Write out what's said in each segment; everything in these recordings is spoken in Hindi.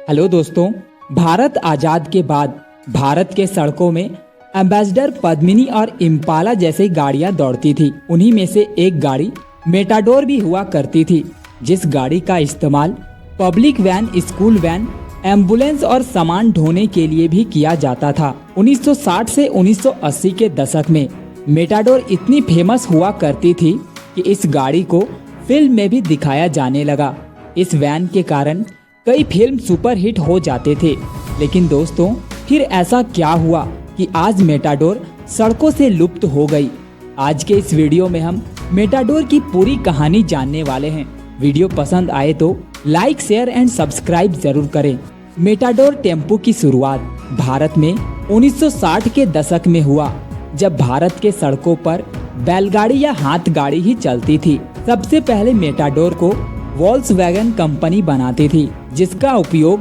हेलो दोस्तों, भारत आज़ाद के बाद भारत के सड़कों में एम्बेसडर, पद्मिनी और इम्पाला जैसी गाड़ियां दौड़ती थी। उन्हीं में से एक गाड़ी मेटाडोर भी हुआ करती थी, जिस गाड़ी का इस्तेमाल public van, school van, ambulance और सामान ढोने के लिए भी किया जाता था। 1960 से 1980 के दशक में मेटाडोर इतनी फेमस हुआ करती थी कि इस गाड़ी को फिल्म में भी दिखाया जाने लगा। इस वैन के कारण कई फिल्म सुपरहिट हो जाते थे। लेकिन दोस्तों, फिर ऐसा क्या हुआ कि आज मेटाडोर सड़कों से लुप्त हो गई? आज के इस वीडियो में हम मेटाडोर की पूरी कहानी जानने वाले हैं। वीडियो पसंद आए तो लाइक, शेयर एंड सब्सक्राइब जरूर करें। मेटाडोर टेम्पो की शुरुआत भारत में 1960 के दशक में हुआ, जब भारत के सड़कों पर बैलगाड़ी या हाथ गाड़ी ही चलती थी। सबसे पहले मेटाडोर को वॉल्क्सवैगन कंपनी बनाती थी, जिसका उपयोग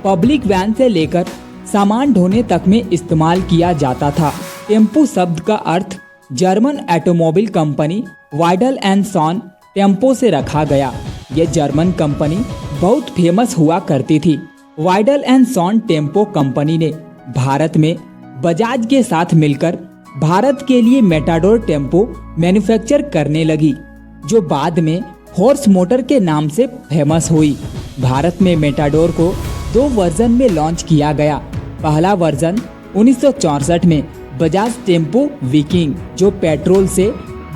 पब्लिक वैन से लेकर सामान ढोने तक में इस्तेमाल किया जाता था। टेम्पो शब्द का अर्थ German automobile company Vidal and Sohn Tempo से रखा गया। ये जर्मन कंपनी बहुत फेमस हुआ करती थी। Vidal and Sohn Tempo company ने भारत में बजाज के साथ मिलकर भारत के लिए मेटाडोर टेम्पो मैन्युफैक्चर करने लगी, जो बाद में हॉर्स मोटर के नाम से फेमस हुई। भारत में मेटाडोर को 2 वर्जन में लॉन्च किया गया। पहला वर्जन 1964 में बजाज टेम्पो विकिंग, जो पेट्रोल से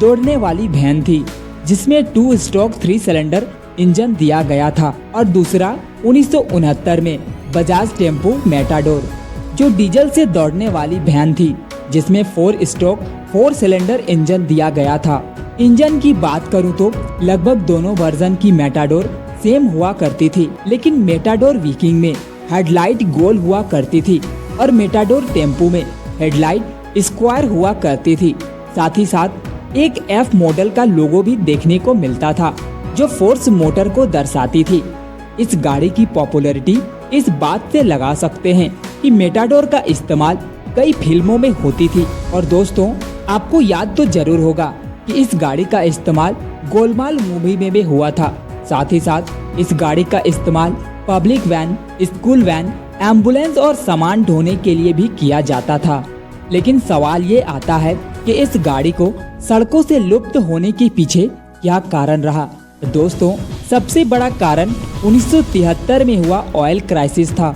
दौड़ने वाली वैन थी, जिसमें 2 स्ट्रोक 3 सिलेंडर इंजन दिया गया था। और दूसरा 1969 में बजाज टेम्पो मेटाडोर, जो डीजल से दौड़ने वाली वैन थी, जिसमें 4 स्ट्रोक 4 सिलेंडर इंजन दिया गया था। इंजन की बात करूं तो लगभग दोनों वर्जन की मेटाडोर सेम हुआ करती थी, लेकिन मेटाडोर विकिंग में हेडलाइट गोल हुआ करती थी और मेटाडोर टेम्पो में हेडलाइट स्क्वायर हुआ करती थी। साथ ही साथ एक F मॉडल का लोगो भी देखने को मिलता था, जो फोर्स मोटर को दर्शाती थी। इस गाड़ी की पॉपुलैरिटी इस बात से लगा सकते हैं कि मेटाडोर का इस्तेमाल कई फिल्मों में होती थी। और दोस्तों, आपको याद तो जरूर होगा कि इस गाड़ी का इस्तेमाल गोलमाल मूवी में भी हुआ था। साथ ही साथ इस गाड़ी का इस्तेमाल public van, school van, ambulance और सामान ढोने के लिए भी किया जाता था। लेकिन सवाल ये आता है कि इस गाड़ी को सड़कों से लुप्त होने के पीछे क्या कारण रहा? दोस्तों, सबसे बड़ा कारण 1973 में हुआ ऑयल क्राइसिस था।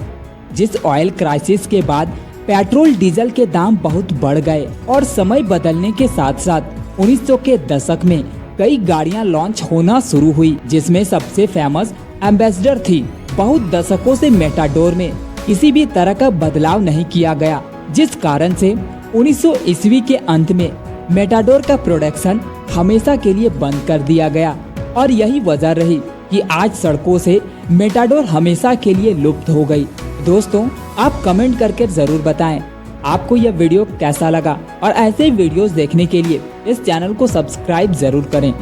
जिस ऑयल क्राइसिस के बाद पेट्रोल डीजल के दाम बहुत बढ़ गए और समय बदलने के साथ साथ 1900 के दशक में कई गाड़ियां लॉन्च होना शुरू हुई, जिसमें सबसे फेमस एम्बेसडर थी। बहुत दशकों से मेटाडोर में किसी भी तरह का बदलाव नहीं किया गया, जिस कारण से 1900 ईस्वी के अंत में मेटाडोर का प्रोडक्शन हमेशा के लिए बंद कर दिया गया। और यही वजह रही कि आज सड़कों से मेटाडोर हमेशा के लिए लुप्त हो गई। दोस्तों, आप कमेंट करके जरूर बताएं आपको यह वीडियो कैसा लगा, और ऐसे वीडियोस देखने के लिए इस चैनल को सब्सक्राइब जरूर करें।